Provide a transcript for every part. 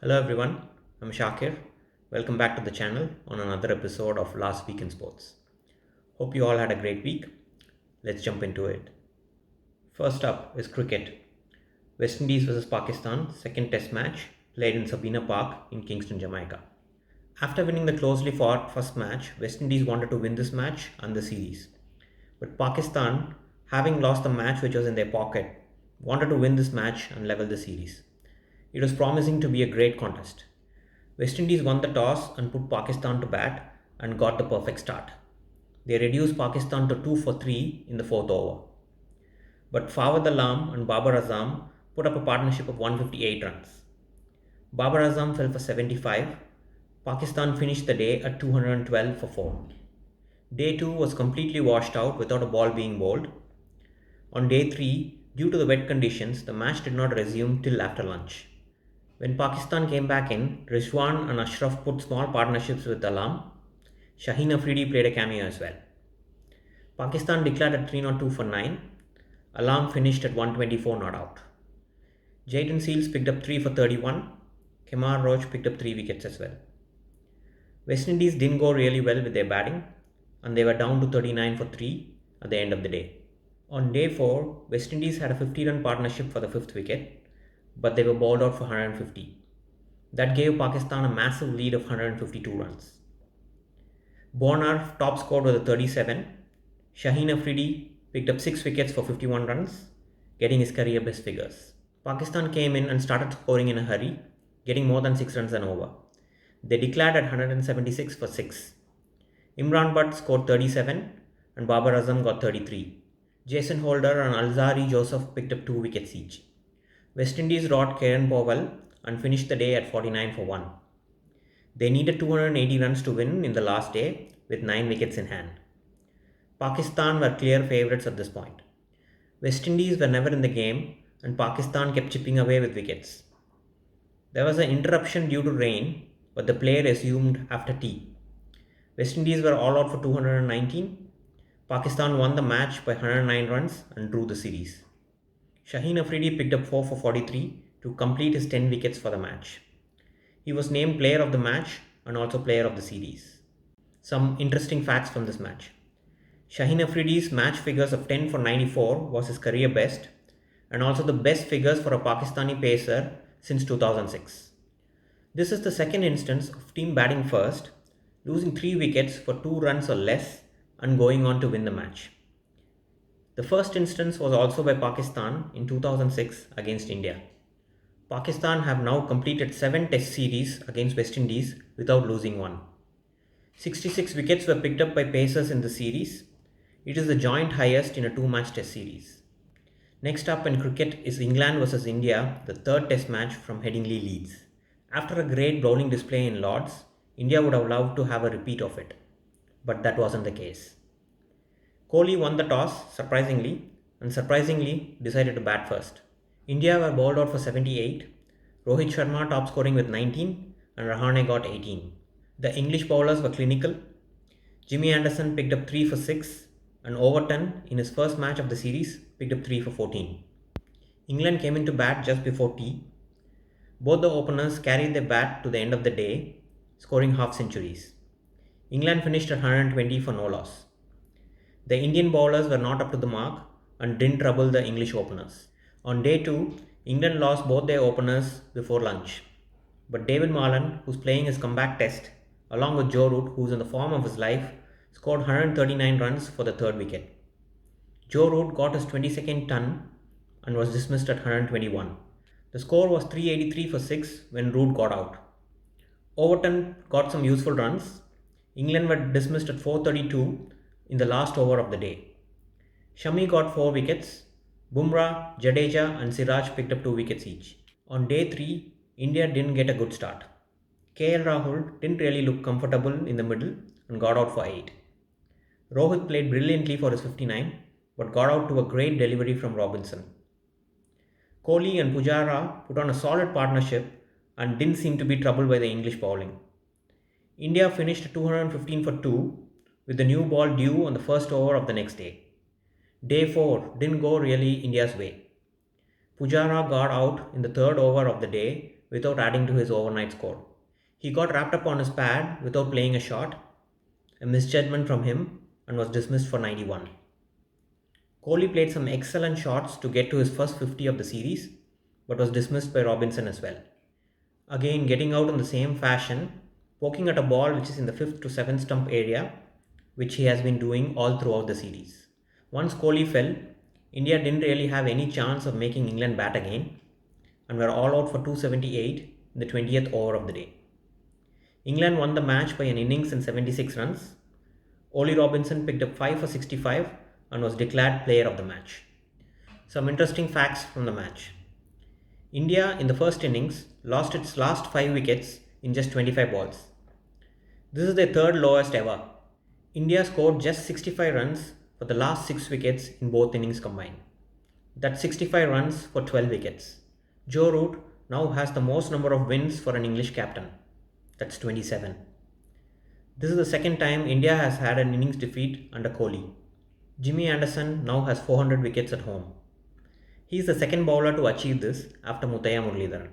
Hello everyone, I'm Shakir. Welcome back to the channel on another episode of Last Week in Sports. Hope you all had a great week. Let's jump into it. First up is cricket. West Indies vs Pakistan, second test match, played in Sabina Park in Kingston, Jamaica. After winning the closely fought first match, West Indies wanted to win this match and the series. But Pakistan, having lost the match which was in their pocket, wanted to win this match and level the series. It was promising to be a great contest. West Indies won the toss and put Pakistan to bat and got the perfect start. They reduced Pakistan to 2 for 3 in the fourth over. But Fawad Alam and Babar Azam put up a partnership of 158 runs. Babar Azam fell for 75. Pakistan finished the day at 212 for 4. Day 2 was completely washed out without a ball being bowled. On day 3, due to the wet conditions, the match did not resume till after lunch. When Pakistan came back in, Rizwan and Ashraf put small partnerships with Alam. Shaheen Afridi played a cameo as well. Pakistan declared at 302 for 9. Alam finished at 124 not out. Jayden Seals picked up 3 for 31. Kemar Roach picked up 3 wickets as well. West Indies didn't go really well with their batting and they were down to 39 for 3 at the end of the day. On day 4, West Indies had a 50-run partnership for the 5th wicket, but they were bowled out for 150. That gave Pakistan a massive lead of 152 runs. Bonar top scored with a 37. Shaheen Afridi picked up 6 wickets for 51 runs, getting his career best figures. Pakistan came in and started scoring in a hurry, getting more than 6 runs an over. They declared at 176 for 6. Imran Butt scored 37 and Babar Azam got 33. Jason Holder and Alzari Joseph picked up 2 wickets each. West Indies wrought Kieran Powell and finished the day at 49 for 1. They needed 280 runs to win in the last day with 9 wickets in hand. Pakistan were clear favourites at this point. West Indies were never in the game and Pakistan kept chipping away with wickets. There was an interruption due to rain, but the play resumed after tea. West Indies were all out for 219. Pakistan won the match by 109 runs and drew the series. Shaheen Afridi picked up 4 for 43 to complete his 10 wickets for the match. He was named player of the match and also player of the series. Some interesting facts from this match. Shaheen Afridi's match figures of 10 for 94 was his career best and also the best figures for a Pakistani pacer since 2006. This is the second instance of team batting first, losing 3 wickets for 2 runs or less and going on to win the match. The first instance was also by Pakistan in 2006 against India. Pakistan have now completed 7 test series against West Indies without losing one. 66 wickets were picked up by pacers in the series. It is the joint highest in a 2-match test series. Next up in cricket is England vs India, the third test match from Headingley, Leeds. After a great bowling display in Lords, India would have loved to have a repeat of it, but that wasn't the case. Kohli won the toss, surprisingly decided to bat first. India were bowled out for 78, Rohit Sharma top scoring with 19 and Rahane got 18. The English bowlers were clinical. Jimmy Anderson picked up 3 for 6 and Overton, in his first match of the series, picked up 3 for 14. England came into bat just before tea. Both the openers carried their bat to the end of the day, scoring half centuries. England finished at 120 for no loss. The Indian bowlers were not up to the mark and didn't trouble the English openers. On day 2, England lost both their openers before lunch. But David Marlon, who's playing his comeback test, along with Joe Root, who's in the form of his life, scored 139 runs for the third wicket. Joe Root got his 22nd ton and was dismissed at 121. The score was 383 for 6 when Root got out. Overton got some useful runs. England were dismissed at 432 in the last over of the day. Shami got 4 wickets. Bumrah, Jadeja and Siraj picked up 2 wickets each. On day 3, India didn't get a good start. KL Rahul didn't really look comfortable in the middle and got out for 8. Rohit played brilliantly for his 59 but got out to a great delivery from Robinson. Kohli and Pujara put on a solid partnership and didn't seem to be troubled by the English bowling. India finished at 215 for 2 with the new ball due on the first over of the next day. Day 4 didn't go really India's way. Pujara got out in the third over of the day without adding to his overnight score. He got wrapped up on his pad without playing a shot, a misjudgment from him, and was dismissed for 91. Kohli played some excellent shots to get to his first 50 of the series, but was dismissed by Robinson as well. Again, getting out in the same fashion, poking at a ball which is in the 5th to 7th stump area, which he has been doing all throughout the series. Once Kohli fell, India didn't really have any chance of making England bat again and were all out for 278 in the 20th over of the day. England won the match by an innings and 76 runs. Ollie Robinson picked up 5 for 65 and was declared player of the match. Some interesting facts from the match. India in the first innings lost its last 5 wickets in just 25 balls. This is their third lowest ever. India scored just 65 runs for the last 6 wickets in both innings combined. That's 65 runs for 12 wickets. Joe Root now has the most number of wins for an English captain. That's 27. This is the second time India has had an innings defeat under Kohli. Jimmy Anderson now has 400 wickets at home. He is the second bowler to achieve this after Muthaiya Muralidharan.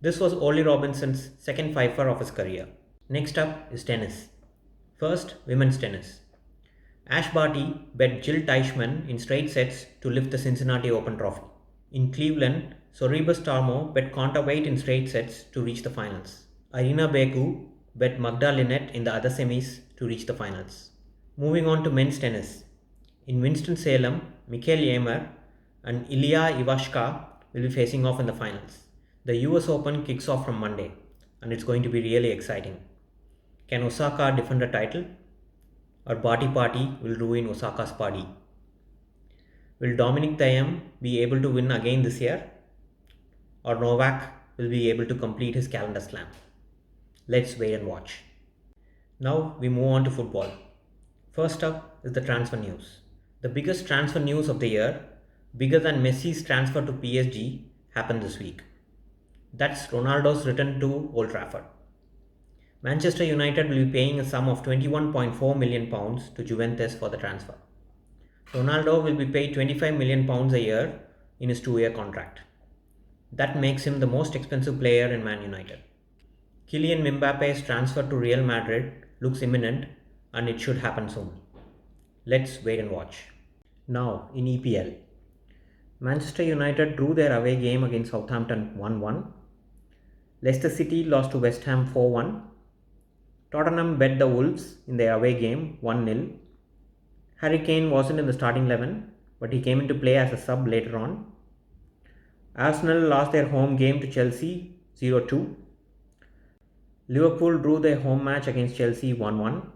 This was Ollie Robinson's second fifer of his career. Next up is tennis. First, women's tennis. Ash Barty bet Jill Teichmann in straight sets to lift the Cincinnati Open trophy. In Cleveland, Sorribes Tormo bet Kontaveit in straight sets to reach the finals. Irina Beku bet Magda Linette in the other semis to reach the finals. Moving on to men's tennis. In Winston-Salem, Mikael Ymer and Ilya Ivashka will be facing off in the finals. The US Open kicks off from Monday and it's going to be really exciting. Can Osaka defend the title? Or Barty Party will ruin Osaka's party? Will Dominic Thiem be able to win again this year? Or Novak will be able to complete his calendar slam? Let's wait and watch. Now we move on to football. First up is the transfer news. The biggest transfer news of the year, bigger than Messi's transfer to PSG, happened this week. That's Ronaldo's return to Old Trafford. Manchester United will be paying a sum of £21.4 million to Juventus for the transfer. Ronaldo will be paid £25 million a year in his 2-year contract. That makes him the most expensive player in Man United. Kylian Mbappe's transfer to Real Madrid looks imminent and it should happen soon. Let's wait and watch. Now in EPL. Manchester United drew their away game against Southampton 1-1. Leicester City lost to West Ham 4-1. Tottenham bet the Wolves in their away game 1-0. Harry Kane wasn't in the starting 11, but he came into play as a sub later on. Arsenal lost their home game to Chelsea 0-2. Liverpool drew their home match against Chelsea 1-1.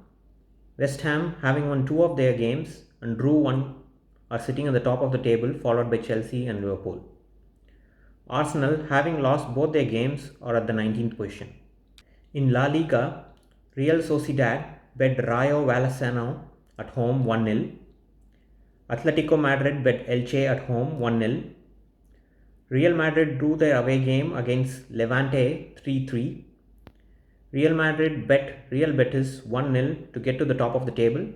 West Ham, having won 2 of their games and drew 1, are sitting at the top of the table, followed by Chelsea and Liverpool. Arsenal, having lost both their games, are at the 19th position. In La Liga, Real Sociedad bet Rayo Vallecano at home 1-0. Atletico Madrid bet Elche at home 1-0. Real Madrid drew their away game against Levante 3-3. Real Madrid bet Real Betis 1-0 to get to the top of the table.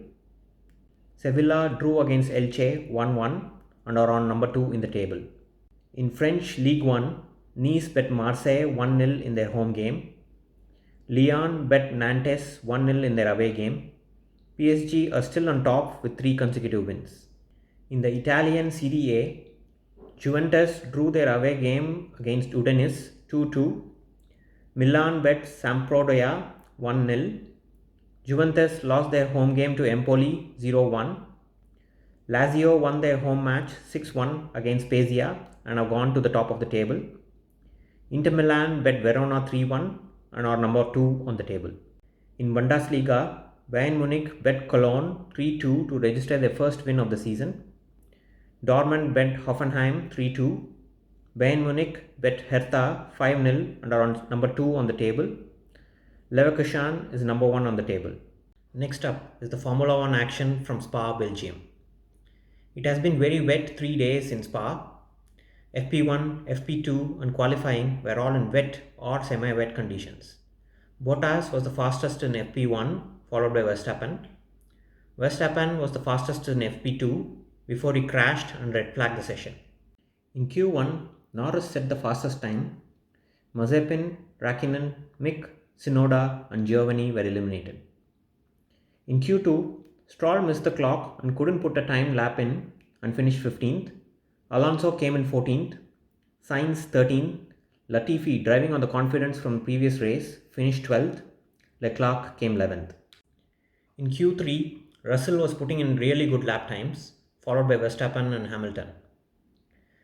Sevilla drew against Elche 1-1 and are on number 2 in the table. In French Ligue 1, Nice bet Marseille 1-0 in their home game. Lyon bet Nantes 1-0 in their away game. PSG are still on top with 3 consecutive wins. In the Italian Serie A, Juventus drew their away game against Udinese 2-2. Milan bet Sampdoria 1-0. Juventus lost their home game to Empoli 0-1. Lazio won their home match 6-1 against Spezia and have gone to the top of the table. Inter Milan bet Verona 3-1 and are number 2 on the table. In Bundesliga, Bayern Munich bet Cologne 3-2 to register their first win of the season. Dortmund bet Hoffenheim 3-2. Bayern Munich bet Hertha 5-0 and are on number 2 on the table. Leverkusen is number 1 on the table. Next up is the Formula 1 action from Spa Belgium. It has been very wet 3 days in Spa. FP1, FP2 and qualifying were all in wet or semi-wet conditions. Bottas was the fastest in FP1, followed by Verstappen. Verstappen was the fastest in FP2 before he crashed and red flagged the session. In Q1, Norris set the fastest time, Mazepin, Raikkonen, Mick, Tsunoda, and Giovanni were eliminated. In Q2, Stroll missed the clock and couldn't put a time lap in and finished 15th. Alonso came in 14th. Sainz 13th. Latifi, driving on the confidence from the previous race, finished 12th. Leclerc came 11th. In Q3, Russell was putting in really good lap times, followed by Verstappen and Hamilton.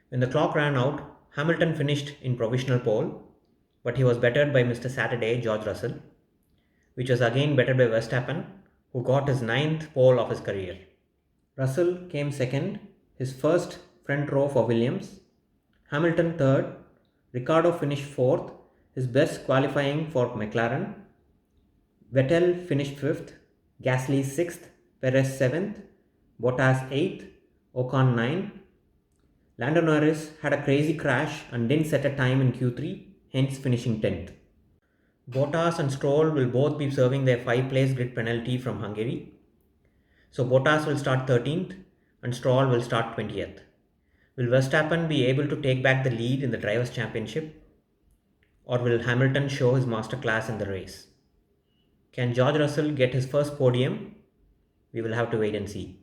When the clock ran out, Hamilton finished in provisional pole, but he was bettered by Mr. Saturday, George Russell, which was again bettered by Verstappen, who got his 9th pole of his career. Russell came second, his first front row for Williams. Hamilton third. Ricciardo finished fourth, his best qualifying for McLaren. Vettel finished fifth. Gasly sixth. Perez seventh. Bottas eighth. Ocon ninth. Lando Norris had a crazy crash and didn't set a time in Q3, hence finishing 10th. Bottas and Stroll will both be serving their 5-place grid penalty from Hungary. So Bottas will start 13th and Stroll will start 20th. Will Verstappen be able to take back the lead in the Drivers' Championship? Or will Hamilton show his masterclass in the race? Can George Russell get his first podium? We will have to wait and see.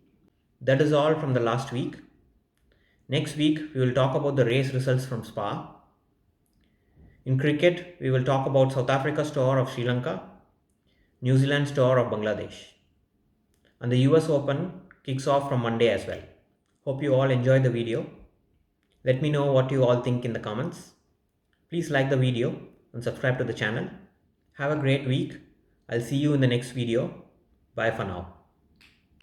That is all from the last week. Next week, we will talk about the race results from Spa. In cricket, we will talk about South Africa's tour of Sri Lanka, New Zealand's tour of Bangladesh. And the US Open kicks off from Monday as well. Hope you all enjoyed the video. Let me know what you all think in the comments. Please like the video and subscribe to the channel. Have a great week. I'll see you in the next video. Bye for now.